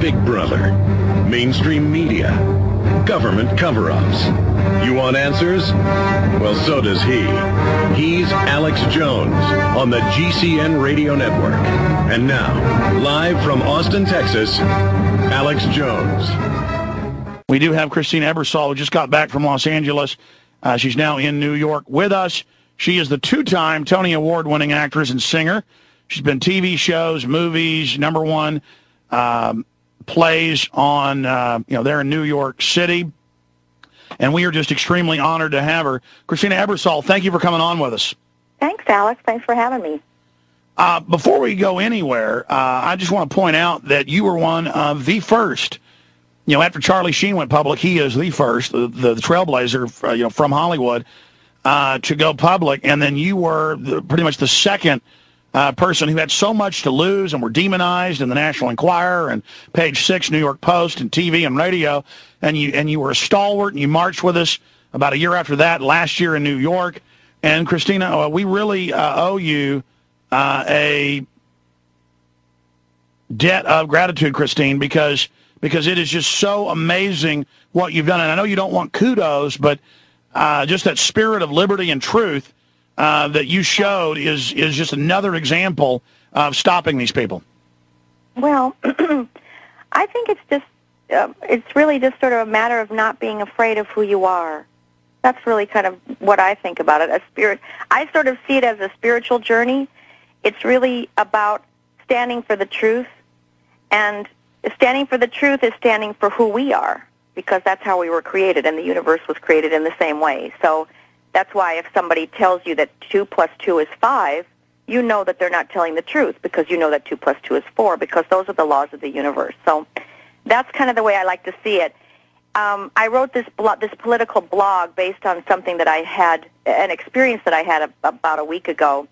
Big Brother, mainstream media, government cover-ups. You want answers? Well, so does he. He's Alex Jones on the GCN Radio Network. And now, live from Austin, Texas, Alex Jones. We do have Christine Ebersole, who just got back from Los Angeles. She's now in New York with us. She is the two-time Tony Award-winning actress and singer. She's been TV shows, movies, #1 plays on, there in New York City. And we are just extremely honored to have her. Christina Ebersole, thank you for coming on with us. Thanks, Alex. Thanks for having me. Before we go anywhere, I just want to point out that you were one of the first. After Charlie Sheen went public, he is the first, the trailblazer, from Hollywood, to go public. And then you were pretty much the second person who had so much to lose and were demonized in the National Enquirer and Page 6, New York Post, and TV and radio. And you were a stalwart, and you marched with us about a year after that, last year in New York. And Christina, we really owe you a debt of gratitude, Christine, because it is just so amazing what you've done. And I know you don't want kudos, but just that spirit of liberty and truth that you showed is just another example of stopping these people. Well, I think it's really just sort of a matter of not being afraid of who you are. That's really kind of what I think about it. I sort of see it as a spiritual journey. It's really about standing for the truth, and standing for the truth is standing for who we are, because that's how we were created, and the universe was created in the same way. So that's why if somebody tells you that 2 + 2 is 5, you know that they're not telling the truth, because you know that 2 + 2 is 4, because those are the laws of the universe. So that's kind of the way I like to see it. I wrote this political blog based on something that I had, an experience that I had about a week ago,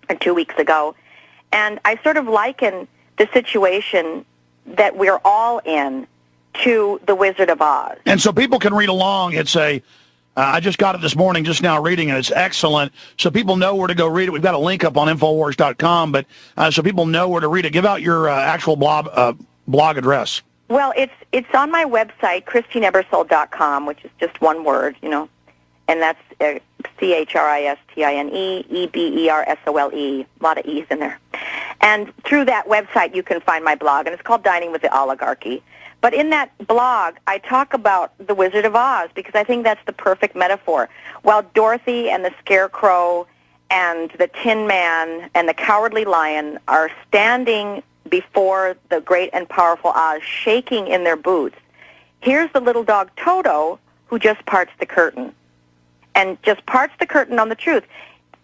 or 2 weeks ago, and I sort of liken the situation that we're all in to The Wizard of Oz. And so people can read along. It's I just got it this morning, just now reading it. It's excellent. So people know where to go read it. We've got a link up on Infowars.com, but so people know where to read it. Give out your actual blog address. Well, it's on my website, ChristineEbersole.com, which is just one word, and that's ChristineEbersole. A lot of E's in there. And through that website, you can find my blog, and it's called Dining with the Oligarchy. But in that blog, I talk about the Wizard of Oz, because I think that's the perfect metaphor. While Dorothy and the Scarecrow and the Tin Man and the Cowardly Lion are standing before the great and powerful Oz, shaking in their boots, here's the little dog Toto, who just parts the curtain. And just parts the curtain on the truth.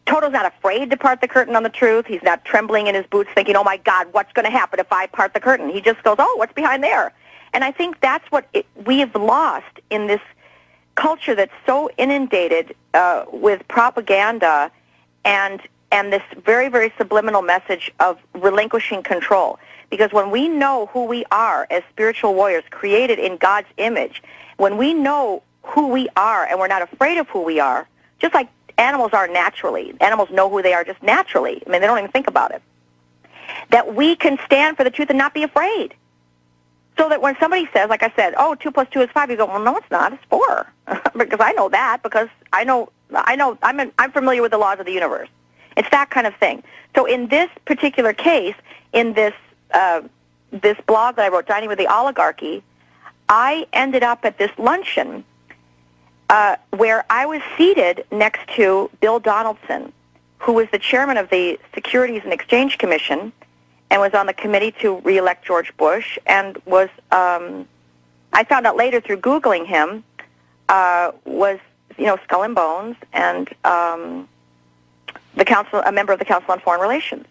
Toto's not afraid to part the curtain on the truth. He's not trembling in his boots thinking, oh, my God, what's going to happen if I part the curtain? He just goes, oh, what's behind there? And I think that's what we have lost in this culture that's so inundated with propaganda and this very, very subliminal message of relinquishing control. Because when we know who we are as spiritual warriors created in God's image, when we know who we are and we're not afraid of who we are, just like animals are naturally. Animals know who they are just naturally. I mean, they don't even think about it. That we can stand for the truth and not be afraid. So that when somebody says, like I said, oh, 2 + 2 is 5, you go, well, no, it's not. It's 4. Because I know that, because I'm familiar with the laws of the universe. It's that kind of thing. So in this particular case, in this blog that I wrote, Dining with the Oligarchy, I ended up at this luncheon where I was seated next to Bill Donaldson, who was the chairman of the Securities and Exchange Commission and was on the committee to re-elect George Bush, and was, I found out later through Googling him, was, Skull and Bones, and a member of the Council on Foreign Relations.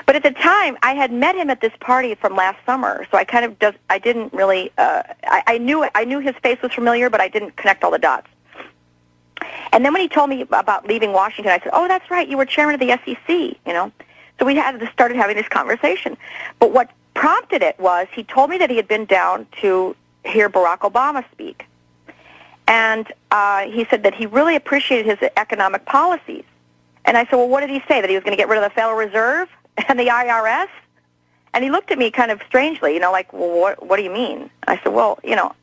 But at the time, I had met him at this party from last summer, so I kind of I didn't really, I knew his face was familiar, but I didn't connect all the dots. And then when he told me about leaving Washington, I said, oh, that's right, you were chairman of the SEC, So we started having this conversation. But what prompted it was he told me that he had been down to hear Barack Obama speak. And he said that he really appreciated his economic policies. And I said, well, what did he say? That he was going to get rid of the Federal Reserve and the IRS? And he looked at me kind of strangely, you know, like, well, what do you mean? I said, well, you know,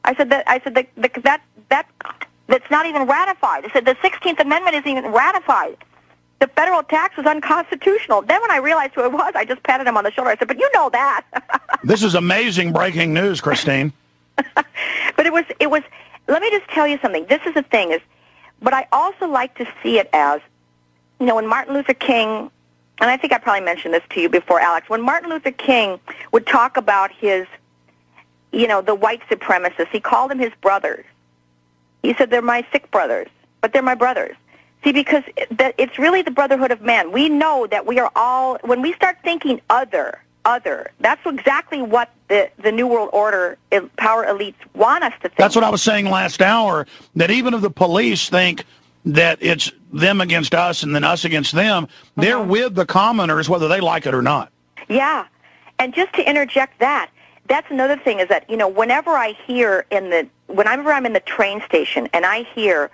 that's not even ratified. I said, the 16th Amendment isn't even ratified. The federal tax was unconstitutional. Then when I realized who it was, I just patted him on the shoulder. I said, but you know that. This is amazing breaking news, Christine. But it was, let me just tell you something. This is the thing, is, but I also like to see it as, you know, when Martin Luther King, and I think I probably mentioned this to you before, Alex, when Martin Luther King would talk about his, you know, the white supremacists, he called them his brothers. He said, they're my sick brothers, but they're my brothers. See, because it's really the brotherhood of man. We know that we are all, when we start thinking other, that's exactly what the New World Order power elites want us to think. That's what I was saying last hour, that even if the police think that it's them against us and then us against them, they're with the commoners whether they like it or not. Yeah. And just to interject that's another thing, is that, you know, whenever I hear whenever I'm in the train station and I hear,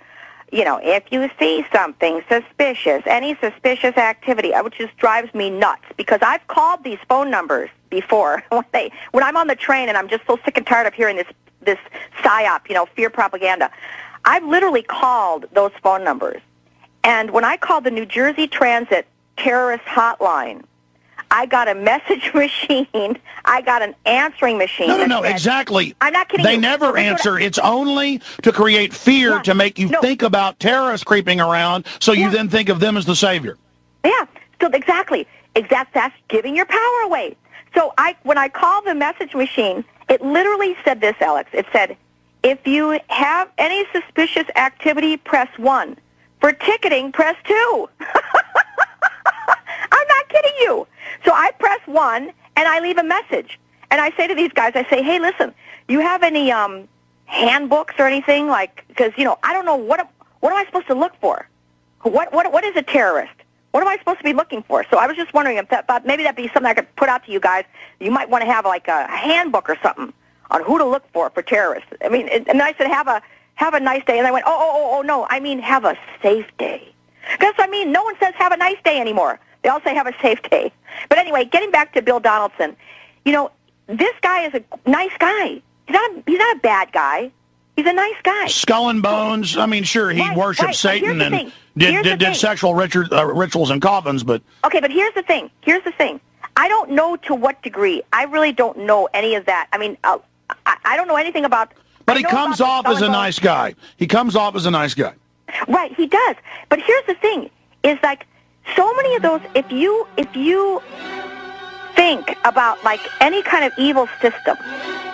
you know, if you see something suspicious, any suspicious activity, which just drives me nuts, because I've called these phone numbers before when I'm on the train and I'm just so sick and tired of hearing this psyop, you know, fear propaganda. I've literally called those phone numbers. And when I called the New Jersey Transit terrorist hotline, I got a message machine. I got an answering machine. No, exactly. I'm not kidding They you. never answer. It's only to create fear, to make you think about terrorists creeping around, so you then think of them as the savior. Yeah, so exactly. That's giving your power away. So when I called the message machine, it literally said this, Alex. It said, if you have any suspicious activity, press 1. For ticketing, press 2. I'm not kidding you. So I press 1, and I leave a message. And I say to these guys, I say, hey, listen, you have any handbooks or anything? Like, because, you know, I don't know, what am I supposed to look for? What is a terrorist? What am I supposed to be looking for? So I was just wondering if maybe that'd be something I could put out to you guys. You might want to have, like, a handbook or something on who to look for terrorists. I mean, and I said, have a nice day. And I went, oh, no, I mean, have a safe day. Because, I mean, no one says have a nice day anymore. They all say have a safe day. But anyway, getting back to Bill Donaldson, you know, this guy is a nice guy. He's not a bad guy. He's a nice guy. Skull and bones. I mean, sure, he worshipped Satan and did sexual rituals in coffins, but... Okay, but here's the thing. I don't know to what degree. I really don't know any of that. I mean, I don't know anything about... But he comes off as a nice guy. He comes off as a nice guy. Right, he does. But here's the thing, is like, so many of those, if you think about, like, any kind of evil system,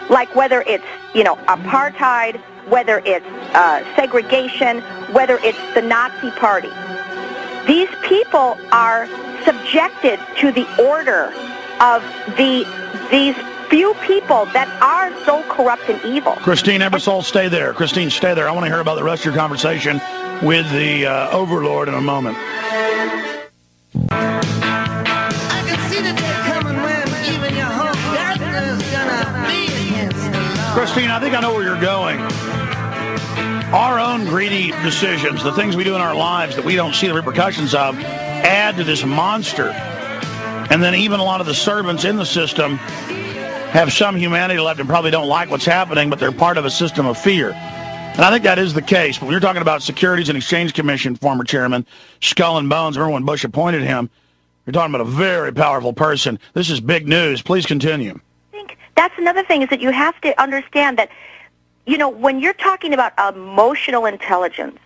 like whether it's, you know, apartheid, whether it's segregation, whether it's the Nazi Party, these people are subjected to the order of these few people that are so corrupt and evil. Christine Ebersole, stay there. Christine, stay there. I want to hear about the rest of your conversation with the overlord in a moment. I can see the day coming when even your whole darkness gonna be against the law. Christine, I think I know where you're going. Our own greedy decisions, the things we do in our lives that we don't see the repercussions of, add to this monster. And then even a lot of the servants in the system have some humanity left and probably don't like what's happening, but they're part of a system of fear. And I think that is the case. But when you're talking about Securities and Exchange Commission former chairman, Skull and Bones, remember when Bush appointed him, you're talking about a very powerful person. This is big news. Please continue. I think that's another thing, is that you have to understand that, you know, when you're talking about emotional intelligence,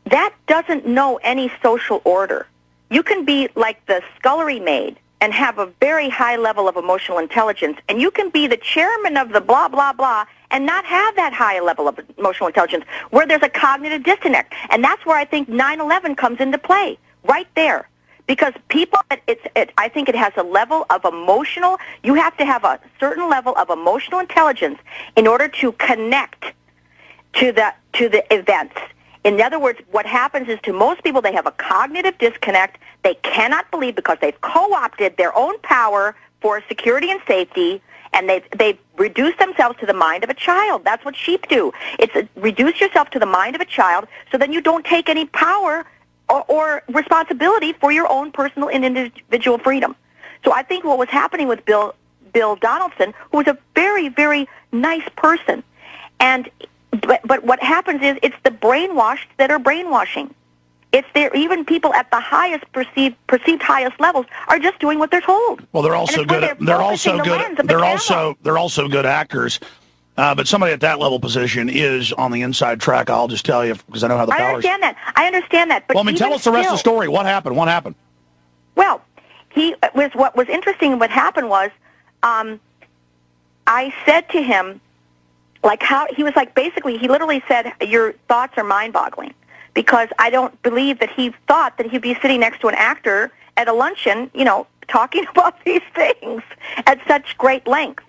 that doesn't know any social order. You can be like the scullery maid and have a very high level of emotional intelligence, and you can be the chairman of the blah, blah, blah, and not have that high level of emotional intelligence, where there's a cognitive disconnect. And that's where I think 9/11 comes into play, right there. Because people, I think it has a level of emotional, you have to have a certain level of emotional intelligence in order to connect to the events. In other words, what happens is, to most people, they have a cognitive disconnect. They cannot believe, because they've co-opted their own power for security and safety, and they've reduced themselves to the mind of a child. That's what sheep do. It's reduce yourself to the mind of a child, so then you don't take any power or responsibility for your own personal and individual freedom. So I think what was happening with Bill Donaldson, who was a very, very nice person, but what happens is it's the brainwashed that are brainwashing. It's there. Even people at the highest perceived highest levels are just doing what they're told. Well, they're also good. They're also good actors. But somebody at that level position is on the inside track. I'll just tell you because I know how the powers. I understand that. But well, I mean, tell us the rest of the story. What happened? What happened? Well, what was interesting. What happened was, I said to him, like how he was like basically he literally said, "Your thoughts are mind-boggling." Because I don't believe that he thought that he'd be sitting next to an actor at a luncheon, talking about these things at such great length.